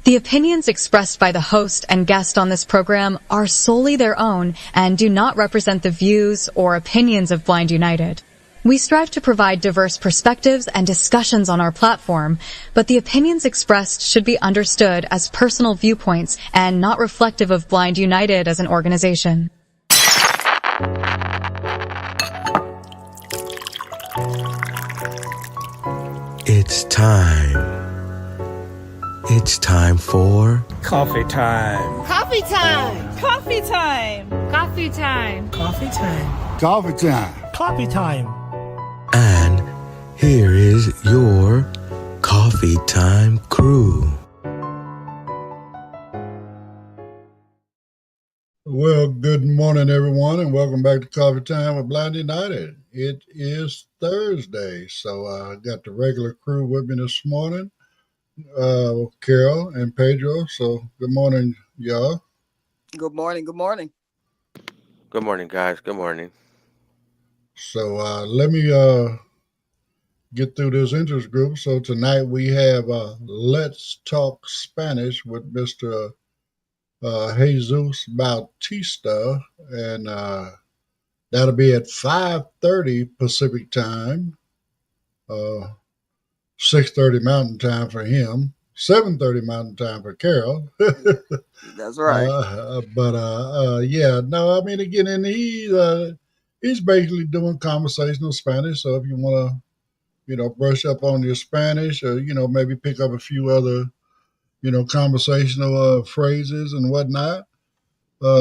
The opinions expressed by the host and guest on this program are solely their own and do not represent the views or opinions of Blind United. We strive to provide diverse perspectives and discussions on our platform, but the opinions expressed should be understood as personal viewpoints and not reflective of Blind United as an organization. It's time. It's time for coffee time. Coffee time. Coffee time. Coffee time. Coffee time. Coffee time. Coffee time. And here is your coffee time crew. Well, good morning, everyone, and welcome back to Coffee Time with Blind United. It is Thursday, so I got the regular crew with me this morning, Carol and Pedro. So good morning, y'all. Good morning. Good morning. Good morning, guys. Good morning. So let me get through this interest group. So tonight we have Let's Talk Spanish with Mr. Jesus Bautista, and that'll be at 5:30 Pacific time, 6:30 Mountain Time for him, 7:30 Mountain Time for Carol. That's right. Yeah, no, I mean, again, and he's basically doing conversational Spanish. So if you want to, brush up on your Spanish, or maybe pick up a few other, conversational phrases and whatnot.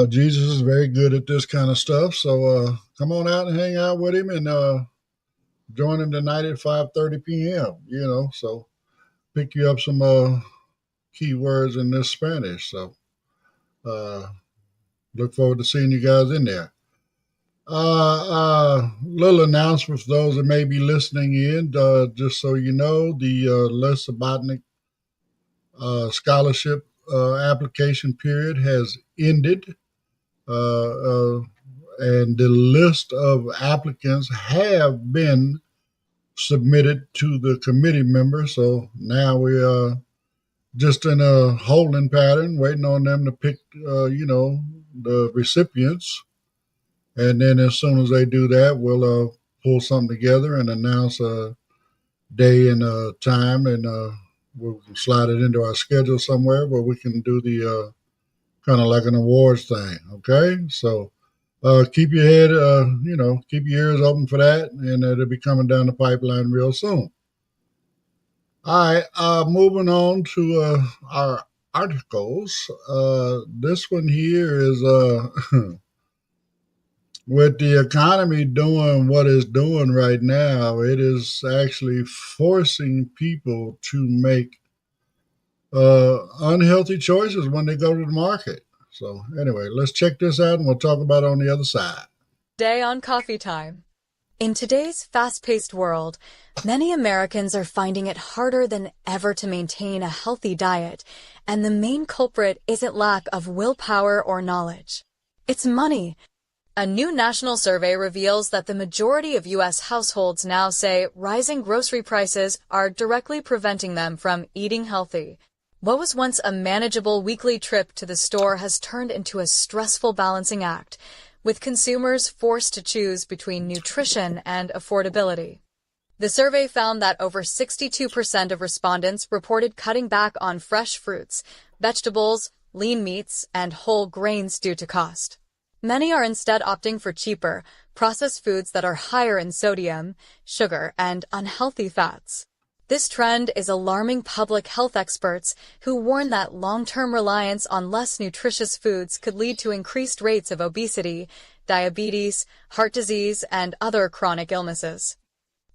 Jesus is very good at this kind of stuff. So come on out and hang out with him and join him tonight at 5:30 p.m., So pick you up some keywords in this Spanish. So look forward to seeing you guys in there. Little announcement for those that may be listening in, just so you know, the Les Sabatnik scholarship application period has ended, and the list of applicants have been submitted to the committee members. So now we are just in a holding pattern, waiting on them to pick, the recipients. And then as soon as they do that, we'll pull something together and announce a day and a time, and we'll slide it into our schedule somewhere where we can do the kind of like an awards thing. Okay, so keep your head, keep your ears open for that, and it'll be coming down the pipeline real soon. All right, moving on to our articles. This one here is with the economy doing what it's doing right now, it is actually forcing people to make unhealthy choices when they go to the market. So anyway, let's check this out and we'll talk about it on the other side. Day on Coffee Time. In today's fast-paced world, many Americans are finding it harder than ever to maintain a healthy diet, and the main culprit isn't lack of willpower or knowledge. It's money. A new national survey reveals that the majority of U.S. households now say rising grocery prices are directly preventing them from eating healthy. What was once a manageable weekly trip to the store has turned into a stressful balancing act, with consumers forced to choose between nutrition and affordability. The survey found that over 62% of respondents reported cutting back on fresh fruits, vegetables, lean meats, and whole grains due to cost. Many are instead opting for cheaper, processed foods that are higher in sodium, sugar, and unhealthy fats. This trend is alarming public health experts who warn that long-term reliance on less nutritious foods could lead to increased rates of obesity, diabetes, heart disease, and other chronic illnesses.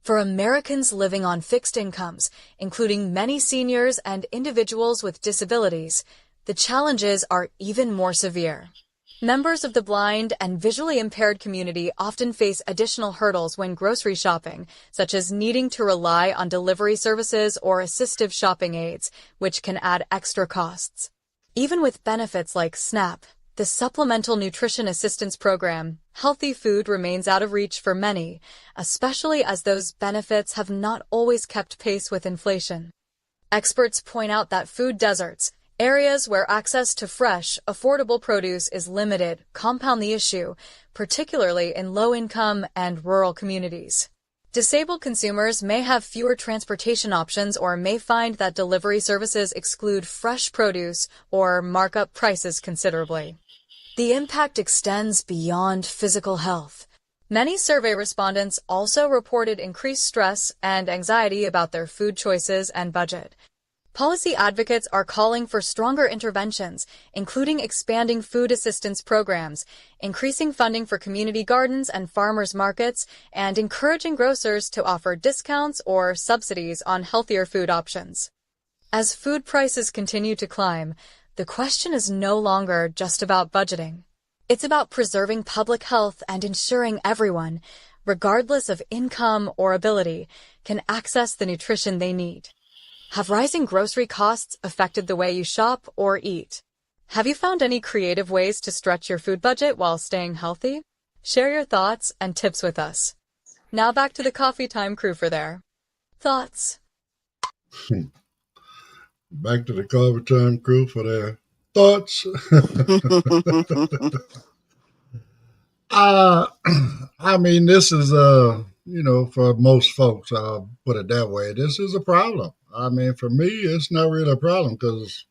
For Americans living on fixed incomes, including many seniors and individuals with disabilities, the challenges are even more severe. Members of the blind and visually impaired community often face additional hurdles when grocery shopping, such as needing to rely on delivery services or assistive shopping aids, which can add extra costs. Even with benefits like SNAP, the Supplemental Nutrition Assistance Program, healthy food remains out of reach for many, especially as those benefits have not always kept pace with inflation. Experts point out that food deserts, Areas where access to fresh, affordable produce is limited compound the issue, particularly in low-income and rural communities. Disabled consumers may have fewer transportation options or may find that delivery services exclude fresh produce or mark up prices considerably. The impact extends beyond physical health. Many survey respondents also reported increased stress and anxiety about their food choices and budget. Policy advocates are calling for stronger interventions, including expanding food assistance programs, increasing funding for community gardens and farmers markets, and encouraging grocers to offer discounts or subsidies on healthier food options. As food prices continue to climb, the question is no longer just about budgeting. It's about preserving public health and ensuring everyone, regardless of income or ability, can access the nutrition they need. Have rising grocery costs affected the way you shop or eat? Have you found any creative ways to stretch your food budget while staying healthy? Share your thoughts and tips with us. Now back to the Coffee Time crew for their thoughts. Back to the Coffee Time crew for their thoughts. uh, I mean, this is for most folks, I'll put it that way. This is a problem. I mean, for me, it's not really a problem because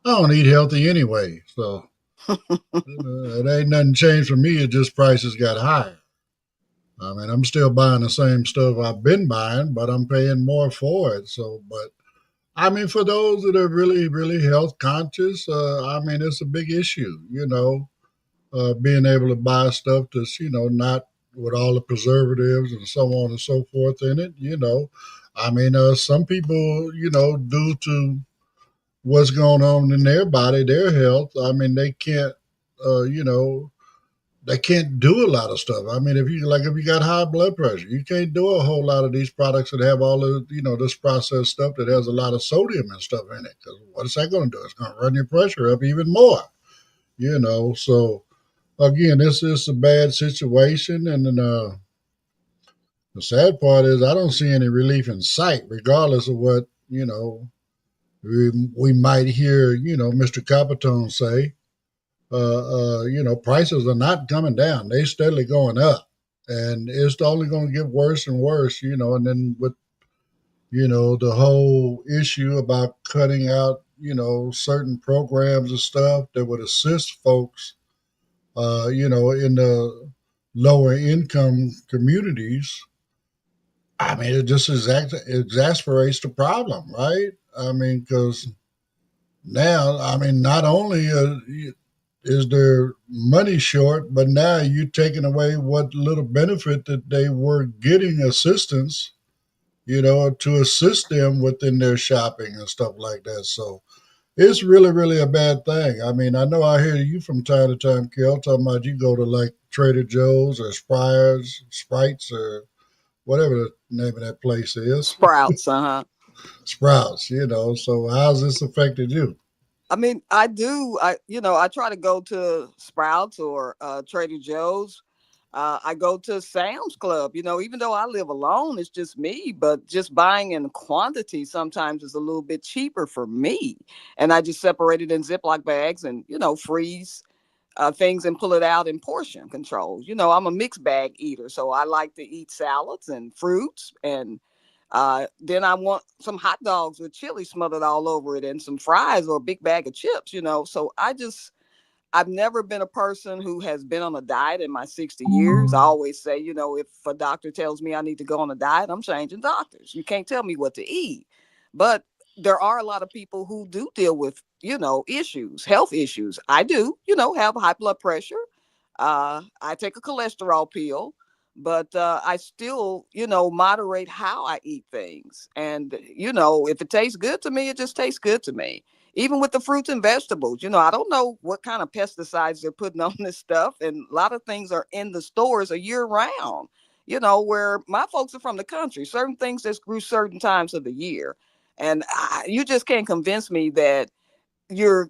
I don't eat healthy anyway. So it ain't nothing changed for me. It just prices got higher. I mean, I'm still buying the same stuff I've been buying, but I'm paying more for it. So, but I mean, for those that are really, really health conscious, I mean, it's a big issue, being able to buy stuff that's, not with all the preservatives and so on and so forth in it. I mean, some people, due to what's going on in their body, their health, I mean, uh, you know, they can't do a lot of stuff. I mean, if you got high blood pressure, you can't do a whole lot of these products that have all of this processed stuff that has a lot of sodium and stuff in it. Because what is that going to do? It's going to run your pressure up even more. So again, this is a bad situation, and then, the sad part is I don't see any relief in sight, regardless of what we might hear Mr. Capitone say. Prices are not coming down; they steadily going up, and it's only going to get worse and worse. And then with the whole issue about cutting out certain programs and stuff that would assist folks, in the lower income communities. I mean, it just exasperates the problem, right? I mean, because now, I mean, not only is there money short, but now you're taking away what little benefit that they were getting assistance, to assist them within their shopping and stuff like that. So it's really, really a bad thing. I mean, I know I hear you from time to time, Kel, talking about you go to like Trader Joe's or Sprites or whatever the name of that place is. Sprouts, uh-huh. Sprouts, So how's this affected you? I mean, I do. I try to go to Sprouts or Trader Joe's. I go to Sam's Club. Even though I live alone, it's just me. But just buying in quantity sometimes is a little bit cheaper for me. And I just separate it in Ziploc bags and freeze things and pull it out in portion control. I'm a mixed bag eater, so I like to eat salads and fruits and then I want some hot dogs with chili smothered all over it and some fries or a big bag of chips. So I've never been a person who has been on a diet in my 60 years. I always say, if a doctor tells me I need to go on a diet, I'm changing doctors. You can't tell me what to eat. But there are a lot of people who do deal with, issues, health issues. I do, have high blood pressure. I take a cholesterol pill, but I still, moderate how I eat things. And, if it tastes good to me, it just tastes good to me. Even with the fruits and vegetables, I don't know what kind of pesticides they're putting on this stuff. And a lot of things are in the stores a year round, where my folks are from the country, certain things just grew certain times of the year. And you just can't convince me that you're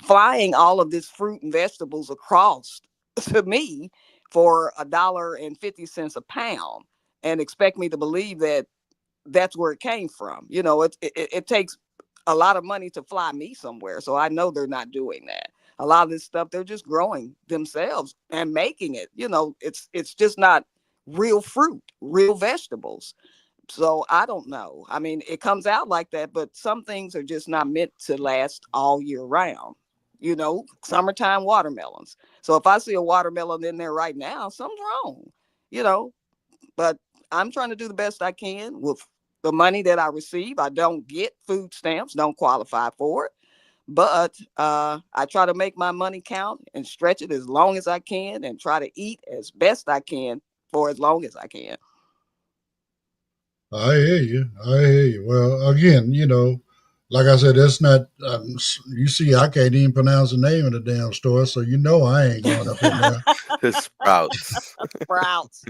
flying all of this fruit and vegetables across to me for $1.50 a pound and expect me to believe that that's where it came from. It takes a lot of money to fly me somewhere. So I know they're not doing that. A lot of this stuff they're just growing themselves and making it. It's just not real fruit, real vegetables. So I don't know. I mean, it comes out like that, but some things are just not meant to last all year round. Summertime watermelons. So if I see a watermelon in there right now, something's wrong. You know, but I'm trying to do the best I can with the money that I receive. I don't get food stamps, don't qualify for it, but I try to make my money count and stretch it as long as I can and try to eat as best I can for as long as I can. I hear you. I hear you. Well, again, like I said, it's not. You see, I can't even pronounce the name of the damn store, so I ain't going up in there. The sprouts. Sprouts.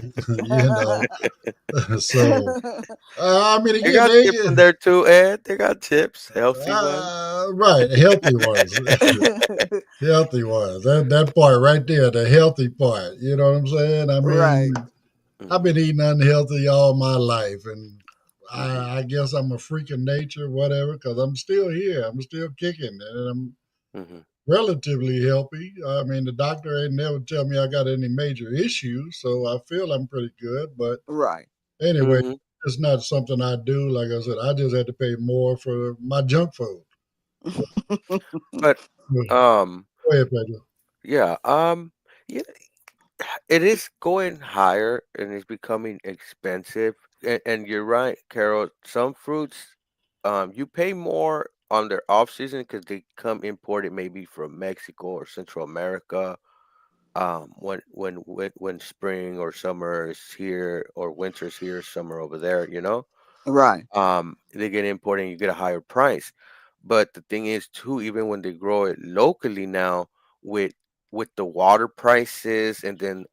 you know, so I mean, They again, got chips in there too, Ed. They got chips, healthy ones. right, healthy ones, healthy ones. That part right there, the healthy part. You know what I'm saying? I Right. mean, I've Hmm. been eating unhealthy all my life, and Hmm. I guess I'm a freak of nature, whatever, because I'm still here. I'm still kicking, and I'm Hmm. relatively healthy. I mean, the doctor ain't never tell me I got any major issues, so I feel I'm pretty good. But Right. anyway, Hmm. it's not something I do. Like I said, I just had to pay more for my junk food. But Go um, ahead, Pedro. yeah, yeah, it is going higher and it's becoming expensive. And you're right, Carol. Some fruits, you pay more on their off season because they come imported maybe from Mexico or Central America. When spring or summer is here or winter's here, summer over there, Right. they get imported and you get a higher price. But the thing is too, even when they grow it locally now with the water prices and then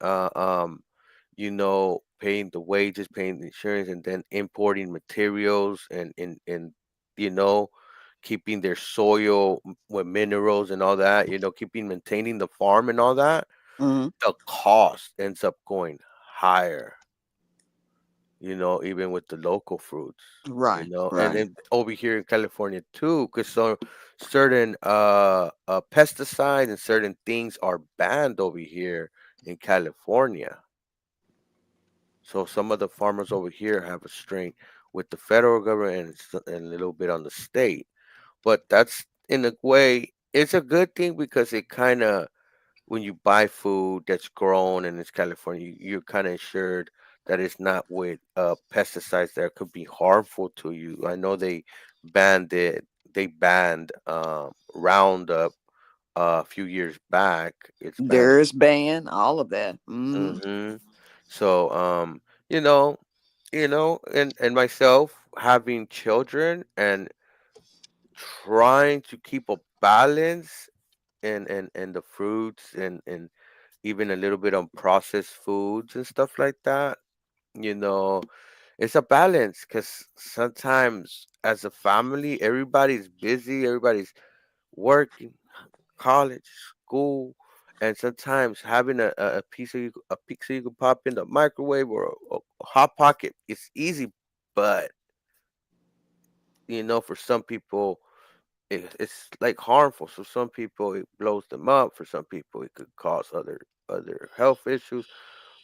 paying the wages, paying the insurance, and then importing materials and you know, keeping their soil with minerals and all that, keeping maintaining the farm and all that, Hmm. the cost ends up going higher, even with the local fruits, Right. and Right. then over here in California too, because certain pesticides and certain things are banned over here in California. So some of the farmers over here have a string with the federal government and a little bit on the state. But that's in a way, it's a good thing because it kind of when you buy food that's grown and it's California, you're kind of assured that it's not with pesticides that could be harmful to you. I know banned it. They banned Roundup a few years back. It's banned. There's ban, all of that. Hmm. So, you know, and myself having children and trying to keep a balance and the fruits and even a little bit on processed foods and stuff like that. You know, it's a balance because sometimes as a family, everybody's busy, everybody's working, college, school, and sometimes having a pizza you can pop in the microwave or a hot pocket, it's easy, but for some people it's like harmful. So some people it blows them up. For some people it could cause other health issues.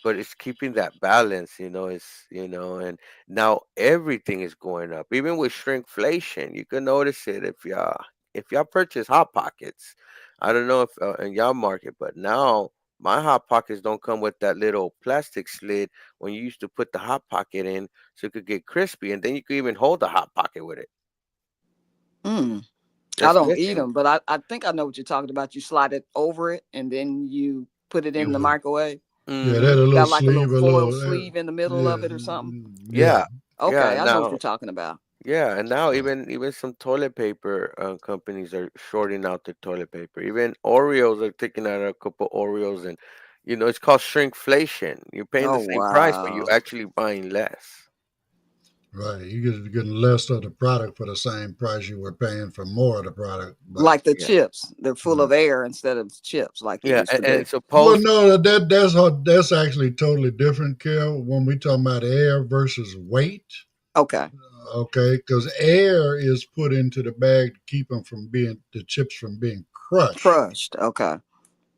But it's keeping that balance, and now everything is going up. Even with shrinkflation, you can notice it if y'all purchase hot pockets. I don't know if in y'all market, but now my hot pockets don't come with that little plastic slit when you used to put the hot pocket in so it could get crispy, and then you could even hold the hot pocket with it. Mm. I That's don't eat missing. them, but I think I know what you're talking about. You slide it over it and then you put it in the You. Yeah, microwave. yeah, that Mhm. a little Got like a little sleeve, a foil little, sleeve in the middle yeah, of it or something. yeah. Yeah. Yeah, Okay, I know what now you're talking about. yeah, and now Right. even some toilet paper companies are shorting out their toilet paper. Even Oreos are taking out a couple Oreos, and it's called shrinkflation. You're paying Oh the same price, but wow. you're actually buying less. Right. Getting less of the product for the same price you were paying for more of the product. But Like the Yeah. chips. They're full right. of air instead of chips like they Yeah, used to and be. Well, suppose no, that's actually totally different, Kel. When we talking about air versus weight, Okay. Okay, because air is put into the bag to keep them from being the chips from being crushed. Crushed. Okay.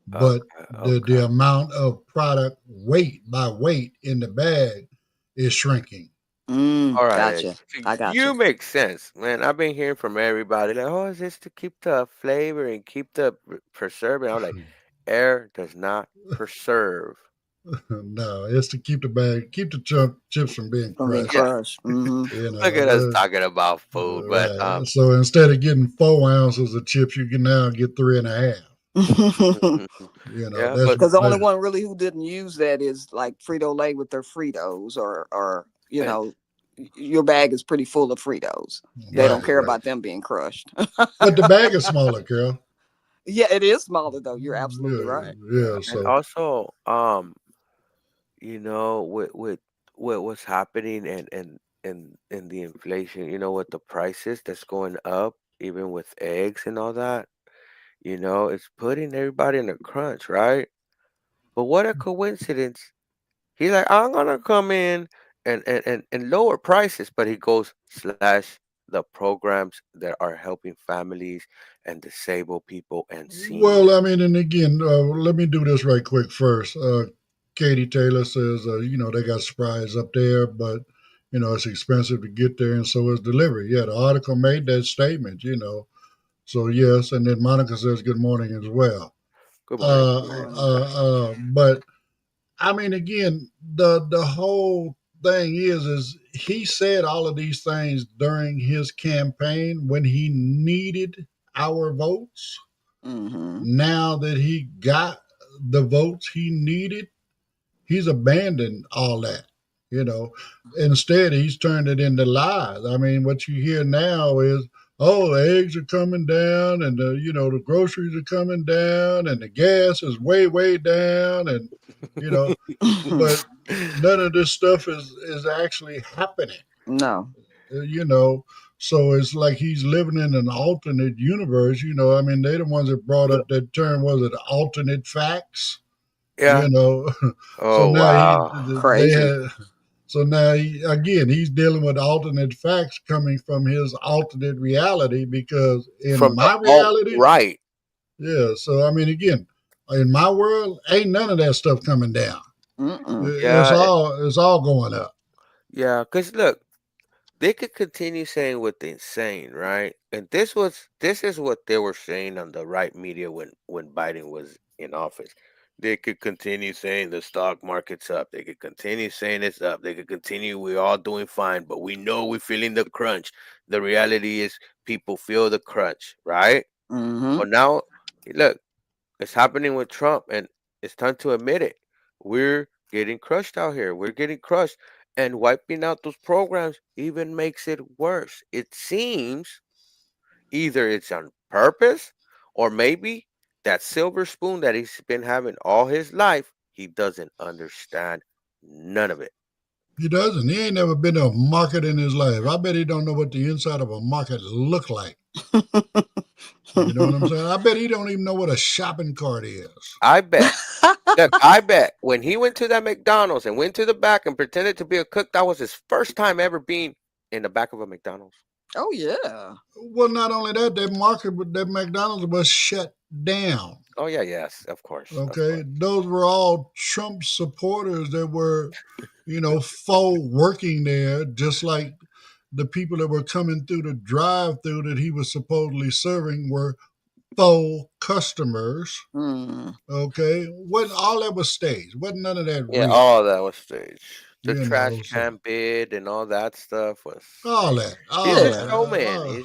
But Okay, the okay. amount of product weight by weight in the bag is shrinking. All right. Gotcha. See, I got you. you make sense, man. I've been hearing from everybody like, "Oh, is this to keep the flavor and keep the preserving?" I'm like, air does not preserve. No, it's to keep the bag, keep the chips from being From being crushed. Yeah, crushed. Mm-hmm. You look at us know, talking about food, but right. So instead of getting 4 ounces of chips, you can now get 3.5. yeah, That's but Because the only that, one really who didn't use that is like Frito Lay with their Fritos, or and your bag is pretty full of Fritos. They yeah, don't right, care right. about them being crushed. But the bag is smaller, Carol. Yeah, it is smaller though. You're absolutely Yeah, right. yeah, yeah. and So, also, with what's happening and the inflation, with the prices that's going up, even with eggs and all that, it's putting everybody in a crunch, right? But what a coincidence. He's like, I'm gonna come in and lower prices, but he goes slash the programs that are helping families and disabled people and well, I seniors. mean, and again, let me do this right quick first. Katie Taylor says, they got surprise up there, but it's expensive to get there, and so is delivery. Yeah, the article made that statement. So yes, and then Monica says good morning as well. Good morning. Good morning. But I mean, again, the whole thing is he said all of these things during his campaign when he needed our votes. Mm-hmm. Now that he got the votes he needed, he's abandoned all that. You know, Instead he's turned it into lies. I mean, what you hear now is, oh, the eggs are coming down, and the groceries are coming down, and the gas is way down, and you know, but none of this stuff is actually happening. No. Uh, you know, so it's like he's living in an alternate universe. I mean, they're the ones that brought up that term. Was it alternate facts? Yeah. You know, so Oh now wow. they Crazy. had. So now again, he's dealing with alternate facts coming from his alternate reality because in From the my alt reality, right. yeah. So I mean, again, in my world, ain't none of that stuff coming down. Mm-mm. It's Yeah. all going up. Yeah. Cause look, they could continue saying what they're saying, right? And this is what they were saying on the right media when Biden was in office. They could continue saying the stock market's up. They could continue saying it's up. They could continue we're all doing fine, but we know we're feeling the crunch. The reality is people feel the crunch, right? Mm-hmm. Well, now look, it's happening with Trump, and it's time to admit it. We're getting crushed out here. We're getting crushed. And wiping out those programs even makes it worse. It seems either it's on purpose or maybe that silver spoon that he's been having all his life, he doesn't understand none of it. He doesn't. He ain't never been to a market in his life. I bet he don't know what the inside of a market look like. You know what I'm saying? I bet he don't even know what a shopping cart is. I bet. Look, I bet when he went to that McDonald's and went to the back and pretended to be a cook, that was his first time ever being in the back of a McDonald's. Oh yeah. Well, not only that, that McDonald's was shut down. Oh yeah, yes, of course, of Okay, course. those were all Trump supporters that were, faux working there, just like the people that were coming through the drive-through that he was supposedly serving were faux customers. Mm. Okay, wasn't all that was staged? Wasn't none of that Yeah, real? all that was staged. The trash So can bid and all that stuff was all staged. that, He's all a that. Yeah. showman.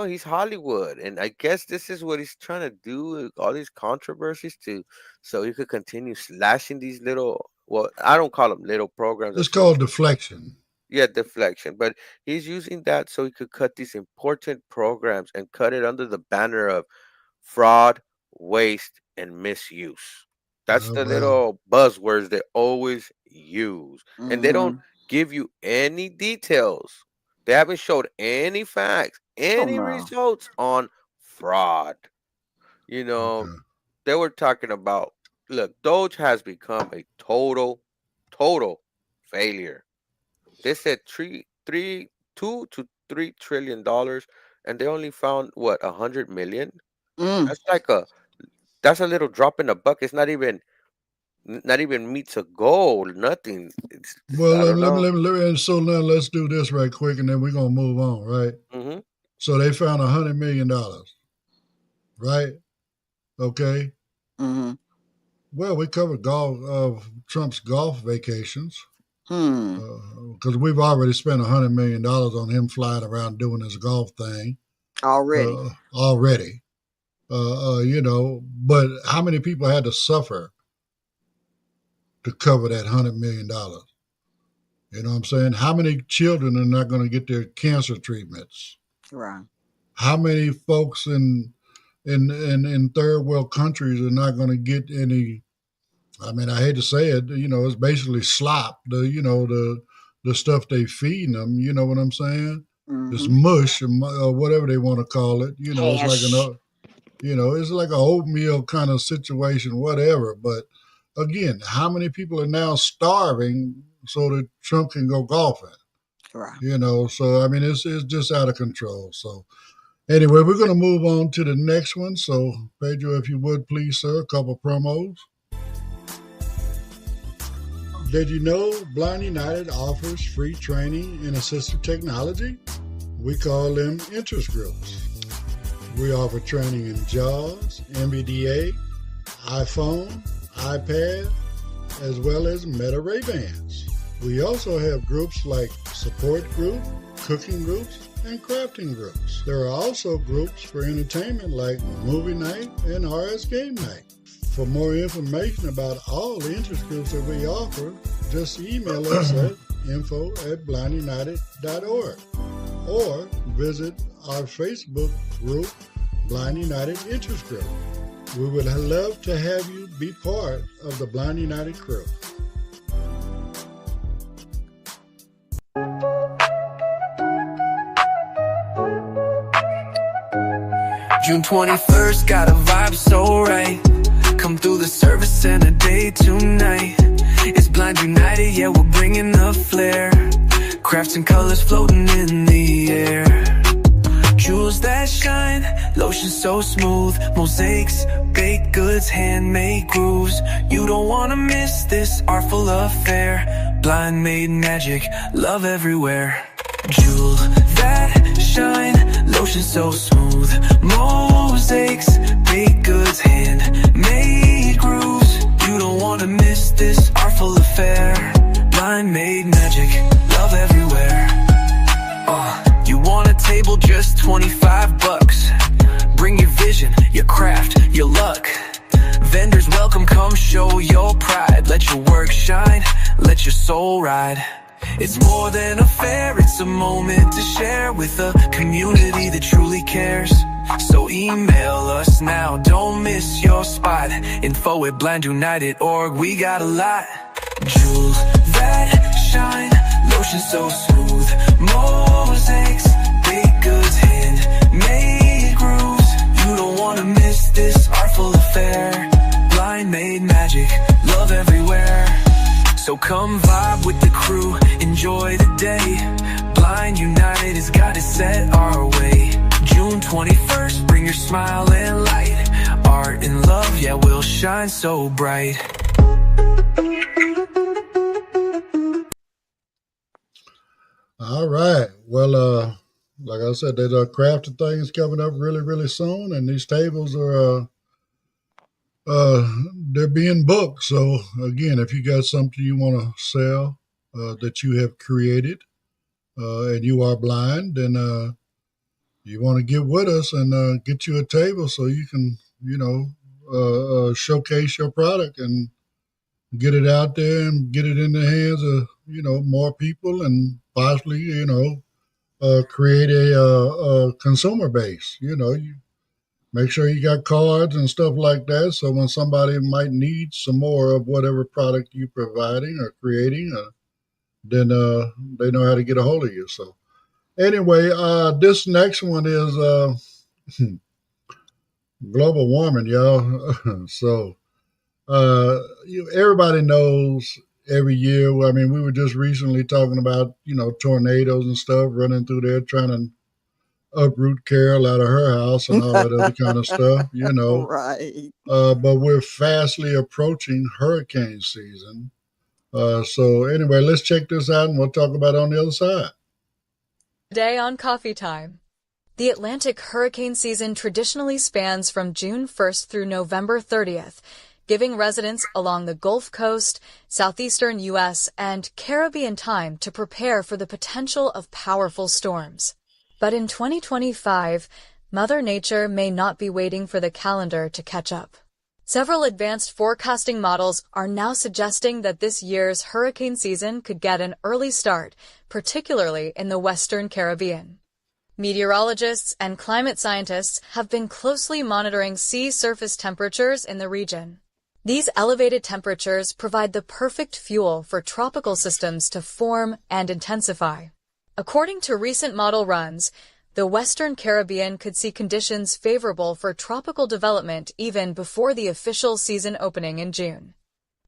He's Hollywood, and I guess this is what he's trying to do with all these controversies to, so he could continue slashing these little. Well, I don't call them little programs. It's That's what, called deflection. yeah, deflection. But he's using that so he could cut these important programs and cut it under the banner of fraud, waste, and misuse. That's the Well, little buzzwords they always use. And they don't Mm-hmm. give you any details. They haven't showed any facts, Oh any no. results on fraud. You know, okay. they were talking about, look, Doge has become a total failure. They said 2 to 3 trillion dollars, and they only found what 100 million. Mm, That's like that's a little drop in the bucket. It's not even meets a goal. Nothing. Well, I don't know. so now let's do this right quick, and then we're gonna move on, right? Hmm. So they found $100 million, right? Okay. mm-hmm. Well, we covered golf Trump's golf vacations Hmm. because we've already spent $100 million on him flying around doing his golf thing Already. already. But how many people had to suffer to cover that $100 million? You know what I'm saying? How many children are not going to get their cancer treatments? Right. How many folks in third world countries are not going to get any? I mean, I hate to say it, it's basically slop. The stuff they feeding them. You know what I'm saying? It's Mm-hmm. mush or whatever they want to call it. It's like Hash. it's like an oatmeal kind of situation, whatever. But again, how many people are now starving so that Trump can go golfing? Right. So I mean, it's just out of control. So anyway, we're going to move on to the next one. So Pedro, if you would please, sir, a couple promos. Did you know Blind United offers free training in assistive technology? We call them interest groups. We offer training in JAWS, NVDA, iPhone, iPad, as well as Meta Ray-Bans. We also have groups like support group, cooking groups, and crafting groups. There are also groups for entertainment like movie night and RS game night. For more information about all the interest groups that we offer, just email us at info@blindunited.org or visit our Facebook group, Blind United Interest Group. We would love to have you be part of the Blind United crew. June 21st, got a vibe so right. Come through the service and a day tonight. It's Blind United, yeah, we're bringing the flair. Crafts and colors floating in the air. Jewels that shine, lotion so smooth. Mosaics, baked goods, handmade grooves. You don't wanna miss this artful affair. Blind made magic, love everywhere. Jewel that shine, lotion so smooth. Mosaics, baked goods, handmade grooves. You don't wanna miss this artful affair. Blind made magic, love everywhere. You want a table, just 25 bucks. Bring your vision, your craft, your luck. Vendors welcome, come show your pride. Let your work shine, let your soul ride. It's more than a fair, it's a moment to share with a community that truly cares. So email us now, don't miss your spot. info@blindunited.org, we got a lot. Jewels that shine, lotion so smooth. Mosaics, baked goods, handmade grooves. You don't wanna miss this artful affair. Blind made magic, love everywhere. So come vibe with the crew, enjoy the day. Blind United has got it set our way. June 21st, bring your smile and light. Art and love, yeah, we'll shine so bright. All right. Well, like I said, there's crafted things coming up really, really soon, and these tables are they're being booked. So again, if you got something you want to sell that you have created and you are blind, then you want to get with us and get you a table so you can, showcase your product and get it out there and get it in the hands of more people and possibly create a consumer base. You make sure you got cards and stuff like that, so when somebody might need some more of whatever product you're providing or creating, then they know how to get a hold of you. So anyway, this next one is global warming, y'all. So everybody knows every year. I mean, we were just recently talking about, tornadoes and stuff running through there trying to uproot Carol out of her house and all that other kind of stuff. Right. But we're fastly approaching hurricane season. So anyway, let's check this out and we'll talk about it on the other side. Today on Coffee Time. The Atlantic hurricane season traditionally spans from June 1st through November 30th, giving residents along the Gulf Coast, southeastern U.S., and Caribbean time to prepare for the potential of powerful storms. But in 2025, Mother Nature may not be waiting for the calendar to catch up. Several advanced forecasting models are now suggesting that this year's hurricane season could get an early start, particularly in the Western Caribbean. Meteorologists and climate scientists have been closely monitoring sea surface temperatures in the region. These elevated temperatures provide the perfect fuel for tropical systems to form and intensify. According to recent model runs, the Western Caribbean could see conditions favorable for tropical development even before the official season opening in June.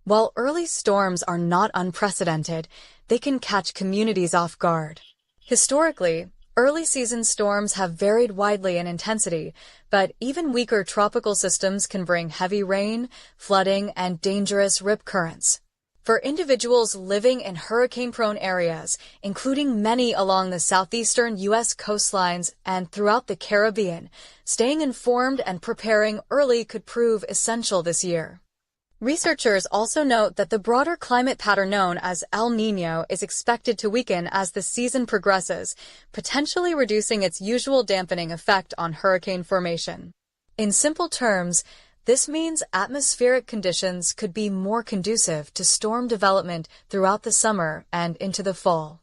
While early storms are not unprecedented, they can catch communities off guard. Historically, early season storms have varied widely in intensity, but even weaker tropical systems can bring heavy rain, flooding, and dangerous rip currents. For individuals living in hurricane-prone areas, including many along the southeastern U.S. coastlines and throughout the Caribbean, staying informed and preparing early could prove essential this year. Researchers also note that the broader climate pattern known as El Niño is expected to weaken as the season progresses, potentially reducing its usual dampening effect on hurricane formation. In simple terms, this means atmospheric conditions could be more conducive to storm development throughout the summer and into the fall.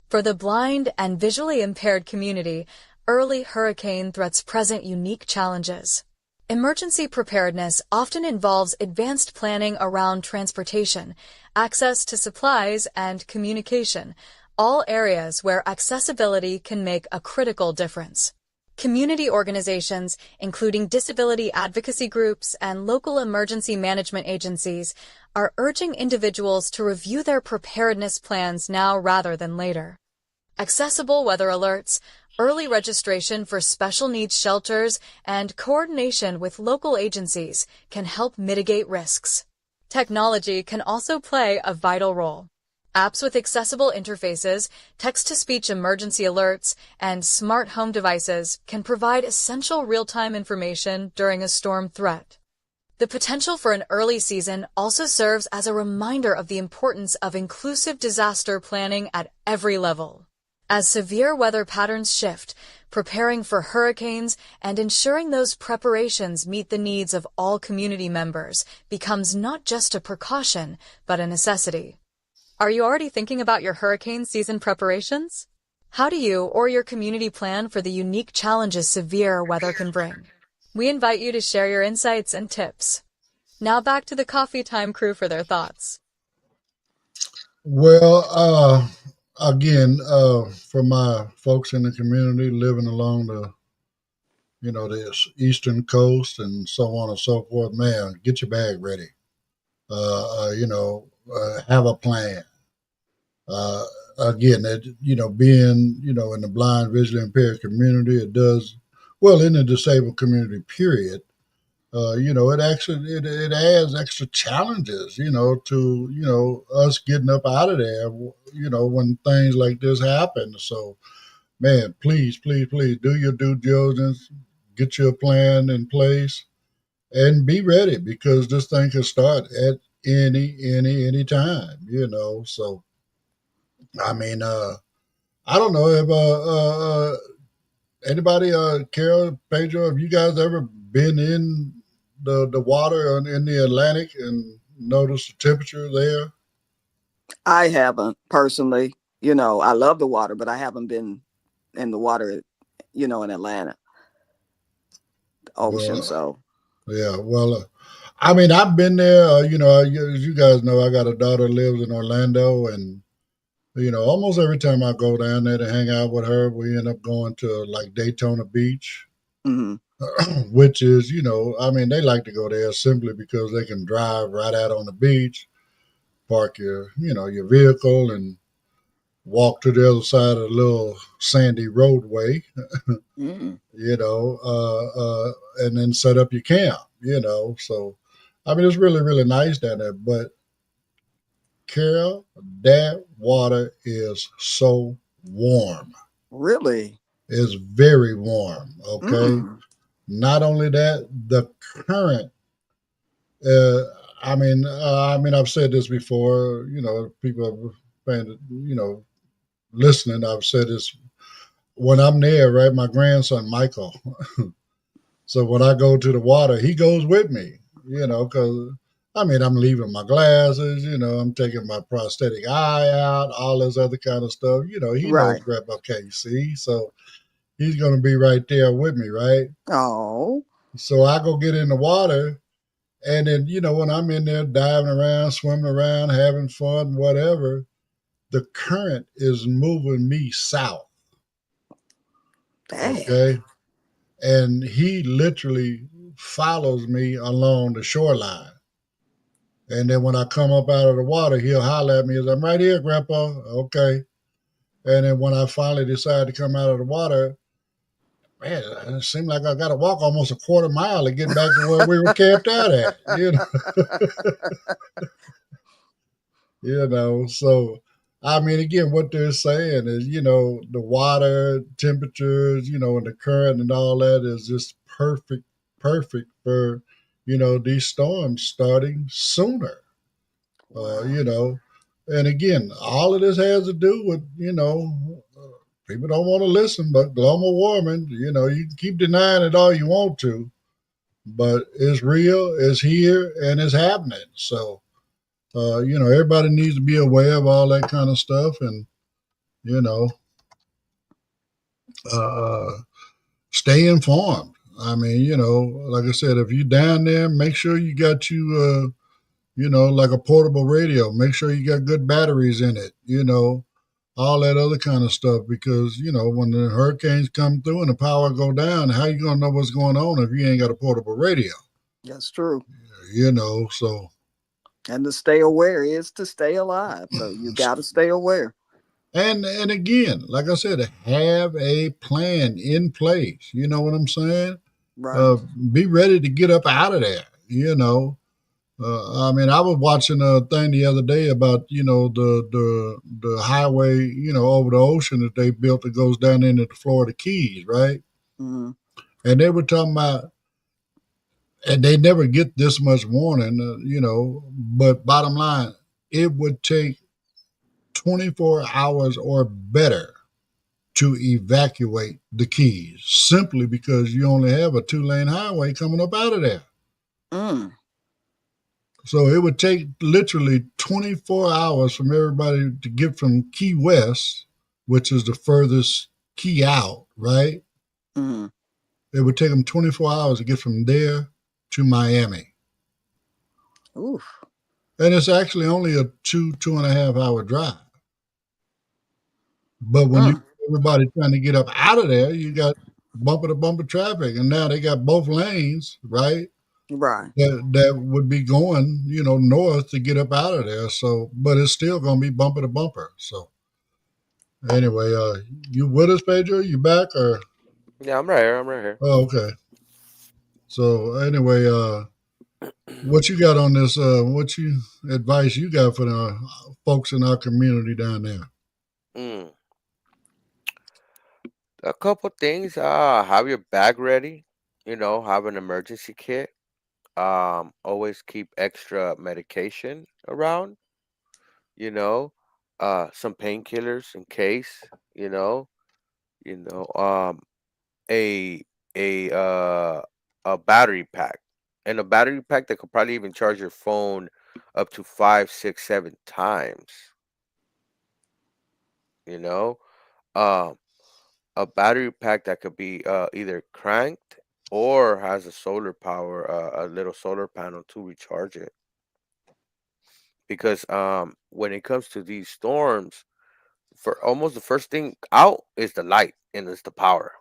For the blind and visually impaired community, early hurricane threats present unique challenges. Emergency preparedness often involves advanced planning around transportation, access to supplies, and communication, all areas where accessibility can make a critical difference. Community organizations, including disability advocacy groups and local emergency management agencies, are urging individuals to review their preparedness plans now rather than later. Accessible weather alerts, early registration for special needs shelters, and coordination with local agencies can help mitigate risks. Technology can also play a vital role. Apps with accessible interfaces, text-to-speech emergency alerts, and smart home devices can provide essential real-time information during a storm threat. The potential for an early season also serves as a reminder of the importance of inclusive disaster planning at every level. As severe weather patterns shift, preparing for hurricanes and ensuring those preparations meet the needs of all community members becomes not just a precaution, but a necessity. Are you already thinking about your hurricane season preparations? How do you or your community plan for the unique challenges severe weather can bring? We invite you to share your insights and tips. Now back to the Coffee Time crew for their thoughts. Well, again, for my folks in the community living along the eastern coast and so on and so forth, man, get your bag ready. Have a plan. Uh, Again, being, in the blind, visually impaired community, it does well in the disabled community, period. It adds extra challenges, to, us getting up out of there, when things like this happen. So, man, please, please, please do your due diligence, get your plan in place, and be ready because this thing can start at any time, So, I mean, I don't know if anybody, Carol, Pedro, have you guys ever been in the water in the Atlantic and noticed the temperature there? I haven't personally. I love the water, but I haven't been in the water, in Atlanta, the ocean. Well, So, yeah. Well, I mean, I've been there. As you guys know, I got a daughter that lives in Orlando, and almost every time I go down there to hang out with her, we end up going to like Daytona Beach, mhm. which is, I mean, they like to go there simply because they can drive right out on the beach, park your vehicle and walk to the other side of the little sandy roadway, Mm. you know, and then set up your camp, So, I mean, it's really, really nice down there. But, Carol, that water is so warm. Really? It's very warm, okay? Mm. Not only that, the current, uh, I mean, I've said this before, people have been, listening. I've said this when I'm there, right? My grandson Michael. So when I go to the water, he goes with me, because I mean I'm leaving my glasses, I'm taking my prosthetic eye out, all this other kind of stuff. He knows Right. Grandpa KC, so he's gonna be right there with me, right? Oh, So I go get in the water, and then when I'm in there diving around, swimming around, having fun, whatever, the current is moving me south. dang. Okay, and he literally follows me along the shoreline. And then when I come up out of the water, he'll holler at me as I'm right here, Grandpa. Okay. And then when I finally decide to come out of the water, man, it seemed like I got to walk almost a quarter mile to get back to where we were camped out at. So I mean, again, what they're saying is, the water temperatures, and the current and all that is just perfect, perfect for, these storms starting sooner. Wow. You know, and again, all of this has to do with, people don't want to listen, but global warming, you can keep denying it all you want to, but it's real, it's here, and it's happening. So, everybody needs to be aware of all that kind of stuff and, you know, uh, stay informed. I mean, like I said, if you're down there, make sure you got like a portable radio. Make sure you got good batteries in it, all that other kind of stuff. Because, when the hurricanes come through and the power go down, how you going to know what's going on if you ain't got a portable radio? That's true. So And to stay aware is to stay alive. So you got to stay aware. and again, like I said, have a plan in place. You know what I'm saying? Right. Uh, be ready to get up out of there. I mean, I was watching a thing the other day about the highway over the ocean that they built that goes down into the Florida Keys, right? Mm-hmm. And they were talking about, and they never get this much warning, But bottom line, it would take 24 hours or better to evacuate the Keys simply because you only have a 2-lane highway coming up out of there. Mm. So it would take literally 24 hours from everybody to get from Key West, which is the furthest key out, right? Mm-hmm. It would take them 24 hours to get from there to Miami. Oof. And it's actually only a 2.5 hour drive. But when you Mm. everybody trying to get up out of there, you got bumper to bumper traffic. And now they got both lanes, right? Right. That would be going, north to get up out of there. So, but it's still going to be bumper to bumper. So, anyway, you with us, Pedro? You back or? Yeah, I'm right here. I'm right here. Oh, okay. So anyway, what you got on this? What you advice you got for the folks in our community down there? Mm. A couple things. Have your bag ready. Have an emergency kit. Always keep extra medication around. You know, some painkillers in case. You know. You know. A a uh a battery pack, and a battery pack that could probably even charge your phone up to 5, 6, 7 times. You know, um, a battery pack that could be either cranked or has a solar power, a little solar panel to recharge it. Because when it comes to these storms, for almost the first thing out is the light and it's the power.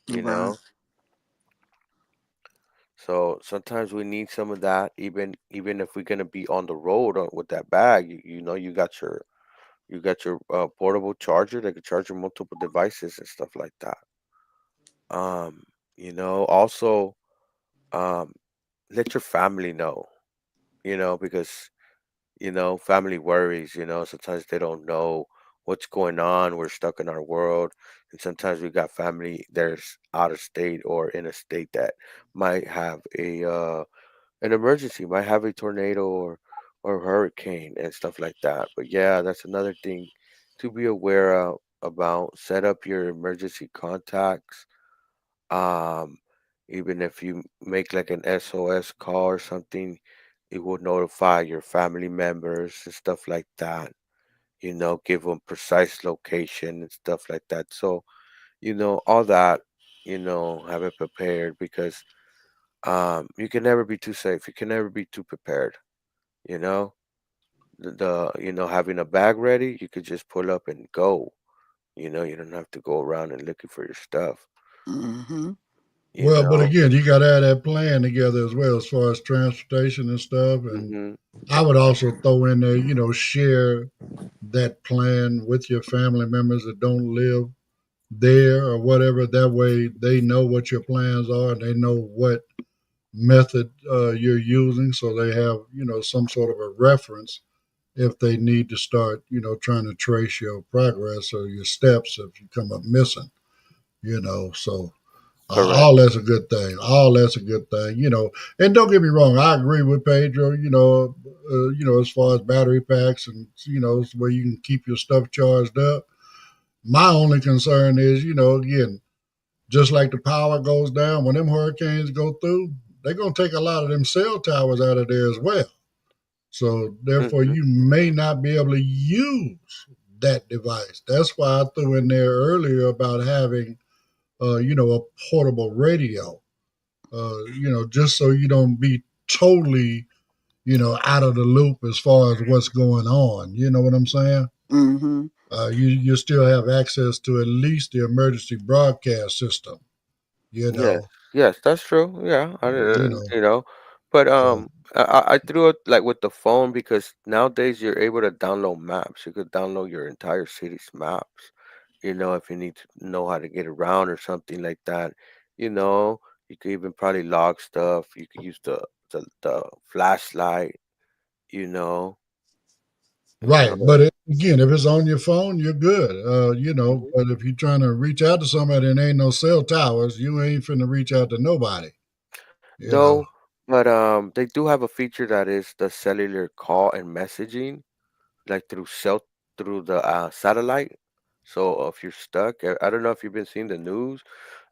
You Right. know, So sometimes we need some of that, even if we're gonna be on the road with that bag. You know, you got your portable charger that can charge your multiple devices and stuff like that. Um, also, um, let your family know. Because family worries. Sometimes they don't know what's going on. We're stuck in our world, and sometimes we got family there's out of state or in a state that might have an emergency, might have a tornado or hurricane and stuff like that. But yeah, that's another thing to be aware of about. Set up your emergency contacts. Um, Even if you make like an SOS call or something, it will notify your family members and stuff like that. Give them precise location and stuff like that. So, all that, have it prepared because you can never be too safe. You can never be too prepared. You know, having a bag ready, you could just pull up and go. You don't have to go around and looking for your stuff. Mm-hmm. You Well, but know. again, you got to have that plan together as well as far as transportation and stuff. And Hmm. I would also throw in there, share that plan with your family members that don't live there or whatever. That way they know what your plans are and they know what method you're using. So they have, some sort of a reference if they need to start, trying to trace your progress or your steps if you come up missing, So Correct. all that's a good thing. All that's a good thing, And don't get me wrong, I agree with Pedro. As far as battery packs and where you can keep your stuff charged up. My only concern is, again, just like the power goes down when them hurricanes go through, they're gonna take a lot of them cell towers out of there as well. So therefore, Hmm. you may not be able to use that device. That's why I threw in there earlier about having, a portable radio. Just so you don't be totally, out of the loop as far as what's going on. You know what I'm saying? Mm-hmm. You still have access to at least the emergency broadcast system. You Yes, know, yes, that's true. Yeah, you know. but So I threw it like with the phone because nowadays you're able to download maps. You could download your entire city's maps. If you need to know how to get around or something like that. You know, you could even probably log stuff. You could use the flashlight. You know, you right, know. but again, if it's on your phone, you're good. Mhm. But if you're trying to reach out to somebody and ain't no cell towers, you ain't finna reach out to nobody. You know. No, but they do have a feature that is the cellular call and messaging like through the satellite. So if you're stuck, I don't know if you've been seeing the news.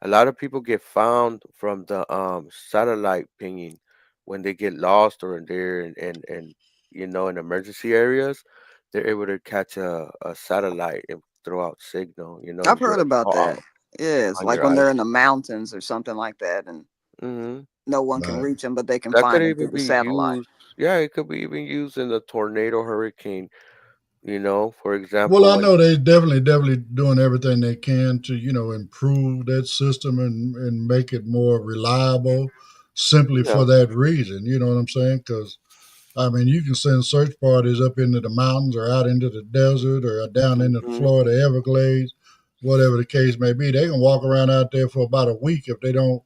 A lot of people get found from the satellite pinging when they get lost or they're in emergency areas. They're able to catch a satellite and throw out signal. I've And do heard a about call that. Yes, on like your when they're in the iPhone. mountains or something like that, and Hmm. no one can Right. reach them, but they can That could find them through even the be satellite. used. Yeah, it could be even used in a tornado, hurricane. For Well, example, I when know they definitely doing everything they can to improve that system and make it more reliable, simply yeah. for that reason. You know what I'm saying? Because I mean, you can send search parties up into the mountains or out into the desert or down into the Hmm. Florida Everglades, whatever the case may be. They can walk around out there for about a week if they don't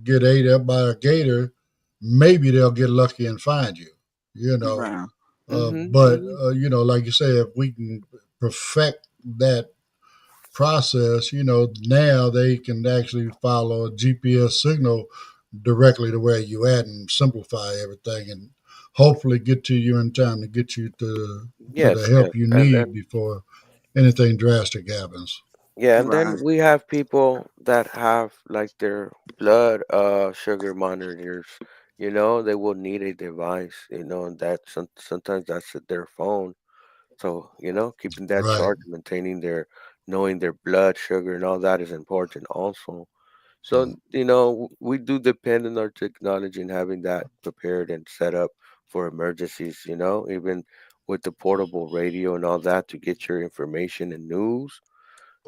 get ate up by a gator. Maybe they'll get lucky and find you. You know, Right. Mhm, but mhm. like you say, if we can perfect that process, now they can actually follow a GPS signal directly to where you at and simplify everything and hopefully get to you in time to get you to the Yes, yes, help you and need before anything drastic happens. yeah, and then Right. we have people that have like their blood sugar monitors. They will need a device. And that sometimes that's their phone. So keeping that Right. charged, maintaining knowing their blood sugar and all that is important also. So, So we do depend on our technology and having that prepared and set up for emergencies, even with the portable radio and all that to get your information and news,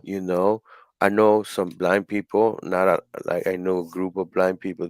you know. I know some blind people, not like I know a group of blind people,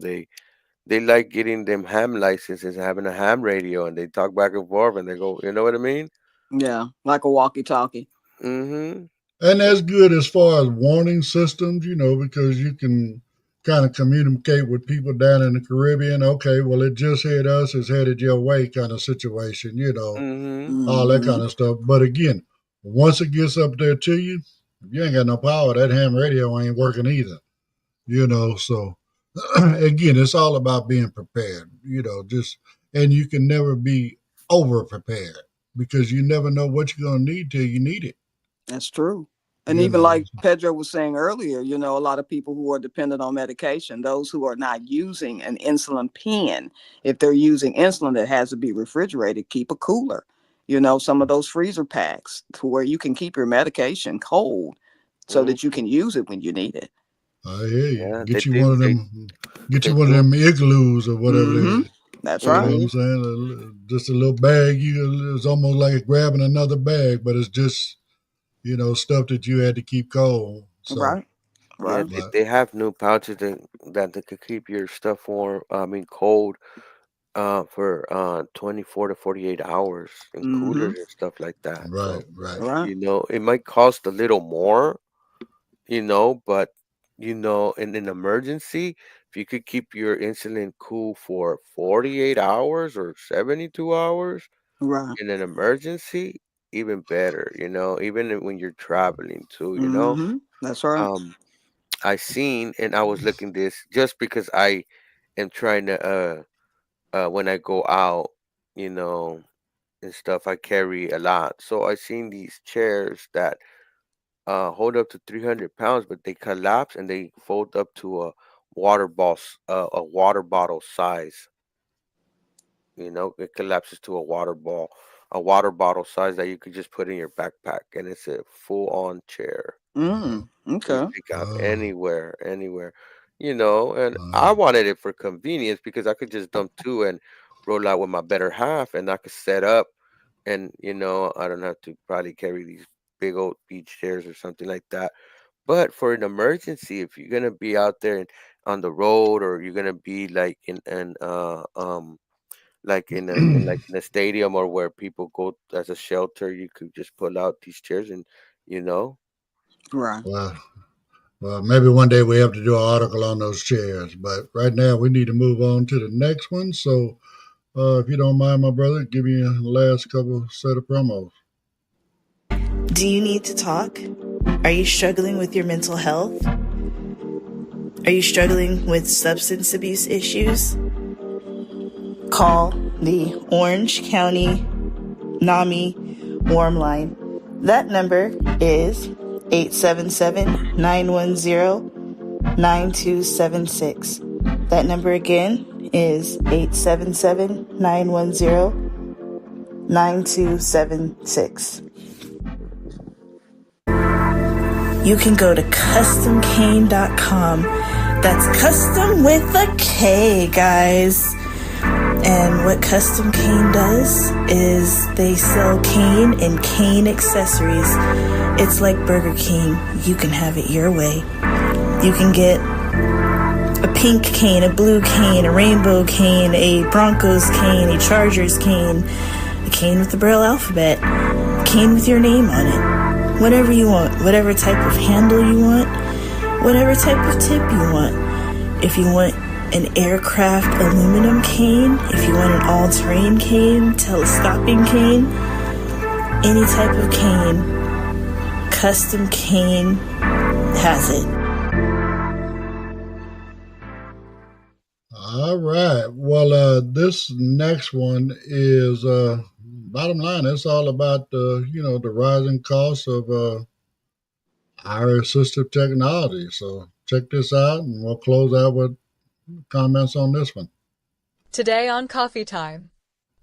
they like getting them ham licenses, having a ham radio, and they talk back and forth, and they go, you know what I mean? Yeah, like a walkie-talkie. Mm-hmm. And So, that's good as far as warning systems, because you can kind of communicate with people down in the Caribbean. Okay, well, it just hit us, it's headed your way kind of situation, mm-hmm. all that Hmm. kind of stuff. But again, once it gets up there to you, if you ain't got no power, that ham radio ain't working either. So again, it's all about being prepared, and you can never be over prepared because you never know what you're going to need till you need it, That's true. And you even know. like Pedro was saying earlier, a lot of people who are dependent on medication, those who are not using an insulin pen, if they're using insulin that has to be refrigerated, keep a cooler. Some of those freezer packs to where you can keep your medication cold so that you Mm-hmm. can use it when you need it. I hear you. Yeah, Get you one of them. Get you they one of do. them igloos or whatever they. Mm-hmm. That's You know right. what Mm-hmm. I'm saying? Just a little bag. It's almost like grabbing another bag, but it's just stuff that you had to keep cold. So, Right. Yeah, Right. but they have new pouches that they could keep your stuff warm. I mean, cold. For 24 to 48 hours in Mm-hmm. coolers and stuff like that. right, So, right. Right. it might cost a little more, but in an emergency, if you could keep your insulin cool for 48 hours or 72 hours Right. in an emergency, even better, even when you're traveling too. Mm-hmm. That's right. Um, I seen and I was looking this just because I am trying to when I go out, you know, and stuff, I carry a lot. So I seen these chairs that hold up to 300 pounds, but they collapse and they fold up to a water bottle size. It collapses to a water bottle size that you could just put in your backpack, and it's a full on chair. Mm. You Okay. take out Uh, anywhere. And uh, I wanted it for convenience because I could just dump two and roll out with my better half, and I could set up, and I don't have to probably carry these big old beach chairs or something like that. But for an emergency, if you're gonna be out there and on the road, or you're gonna be like in a stadium or where people go as a shelter, you could just pull out these chairs and you know. Right. well, well, maybe one day we have to do an article on those chairs, but right now we need to move on to the next one. So, if you don't mind, my brother, give me a last couple set of promos. Do you need to talk? Are you struggling with your mental health? Are you struggling with substance abuse issues? Call the Orange County NAMI Warm Line. That number is 877-910-9276. That number again is 877-910-9276. You can go to customcane.com. That's custom with a K, guys. And what Custom Cane does is they sell cane and cane accessories. It's like Burger King. You can have it your way. You can get a pink cane, a blue cane, a rainbow cane, a Broncos cane, a Chargers cane, a cane with the Braille alphabet, a cane with your name on it. Whatever you want, whatever type of handle you want, whatever type of tip you want. If you want an aircraft aluminum cane, if you want an all-terrain cane, telescoping cane, any type of cane, Custom Cane has it. All right. Well, this next one is bottom line. It's all about the rising costs of our assistive technology. So check this out, and we'll close out with comments on this one. Today on Coffee Time.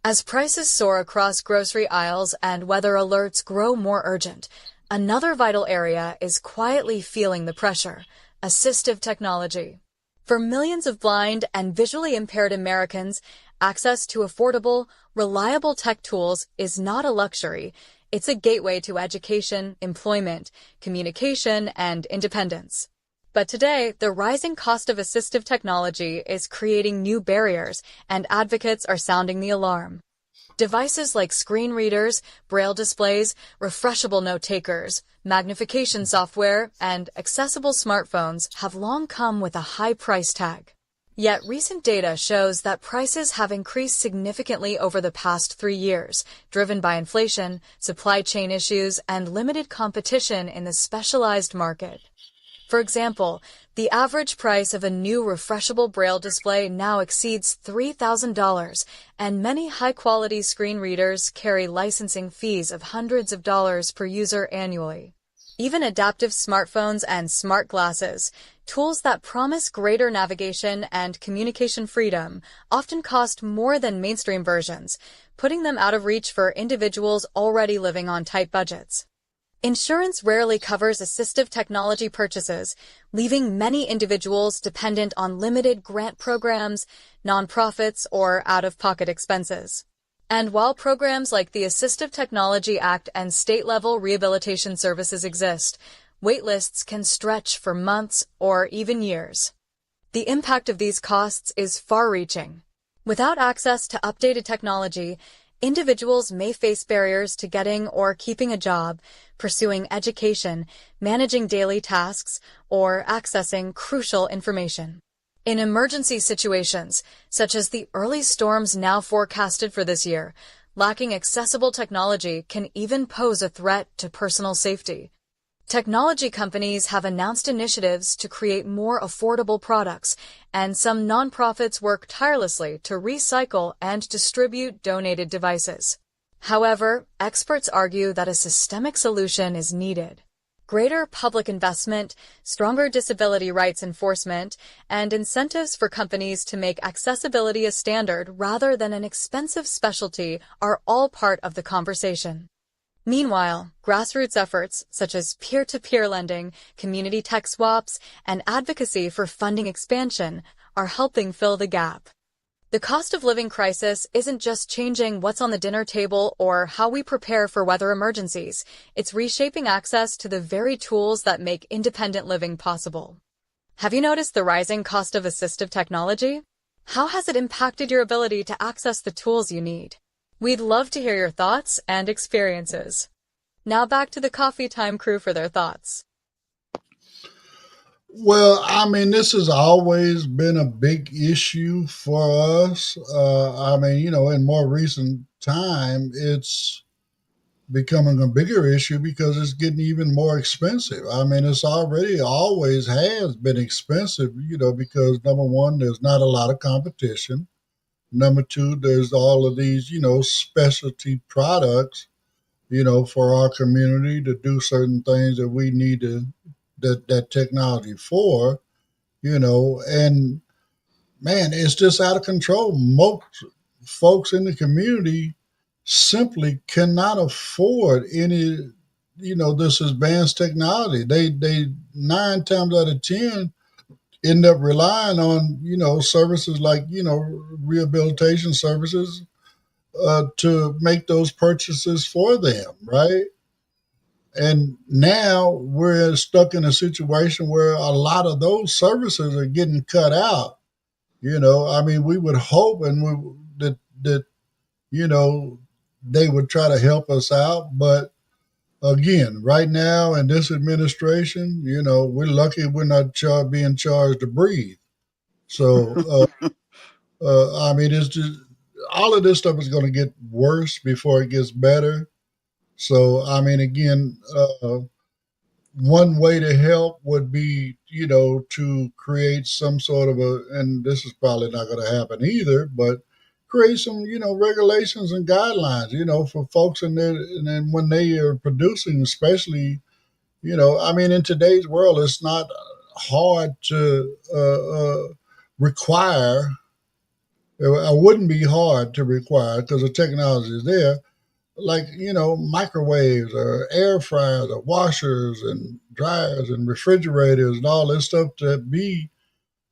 As prices soar across grocery aisles and weather alerts grow more urgent, another vital area is quietly feeling the pressure: assistive technology. For millions of blind and visually impaired Americans, access to affordable, reliable tech tools is not a luxury. It's a gateway to education, employment, communication, and independence. But today, the rising cost of assistive technology is creating new barriers, and advocates are sounding the alarm. Devices like screen readers, braille displays, refreshable note takers, magnification software, and accessible smartphones have long come with a high price tag. Yet recent data shows that prices have increased significantly over the past 3 years, driven by inflation, supply chain issues, and limited competition in the specialized market. For example, the average price of a new refreshable braille display now exceeds $3,000, and many high-quality screen readers carry licensing fees of hundreds of dollars per user annually. Even adaptive smartphones and smart glasses, tools that promise greater navigation and communication freedom, often cost more than mainstream versions, putting them out of reach for individuals already living on tight budgets. Insurance rarely covers assistive technology purchases, leaving many individuals dependent on limited grant programs, nonprofits, or out-of-pocket expenses. And while programs like the Assistive Technology Act and state-level rehabilitation services exist, waitlists can stretch for months or even years. The impact of these costs is far-reaching. Without access to updated technology, individuals may face barriers to getting or keeping a job, pursuing education, managing daily tasks, or accessing crucial information. In emergency situations, such as the early storms now forecasted for this year, lacking accessible technology can even pose a threat to personal safety. Technology companies have announced initiatives to create more affordable products, and some nonprofits work tirelessly to recycle and distribute donated devices. However, experts argue that a systemic solution is needed. Greater public investment, stronger disability rights enforcement, and incentives for companies to make accessibility a standard rather than an expensive specialty are all part of the conversation. Meanwhile, grassroots efforts such as peer-to-peer lending, community tech swaps, and advocacy for funding expansion are helping fill the gap. The cost of living crisis isn't just changing what's on the dinner table or how we prepare for weather emergencies. It's reshaping access to the very tools that make independent living possible. Have you noticed the rising cost of assistive technology? How has it impacted your ability to access the tools you need? We'd love to hear your thoughts and experiences. Now back to the Coffee Time crew for their thoughts. Well, I mean, this has always been a big issue for us. I mean, in more recent time, it's becoming a bigger issue because it's getting even more expensive. I mean, it's already always has been expensive, because number one, there's not a lot of competition. Number two, there's all of these, specialty products, for our community to do certain things that we need that technology for, and man, it's just out of control. Most folks in the community simply cannot afford any, this advanced technology. They 9 times out of 10 end up relying on, services like, rehabilitation services to make those purchases for them, right? And now we're stuck in a situation where a lot of those services are getting cut out. I mean, we would hope that they would try to help us out, but again, right now in this administration, we're lucky we're not being charged to breathe. So, I mean, it's just all of this stuff is going to get worse before it gets better. So, I mean, again, one way to help would be, to create some sort of and this is probably not going to happen either, but create some, regulations and guidelines, for folks in there. And then when they are producing, especially, I mean, in today's world, it's not hard to require. It wouldn't be hard to require because the technology is there, like microwaves or air fryers or washers and dryers and refrigerators and all this stuff to be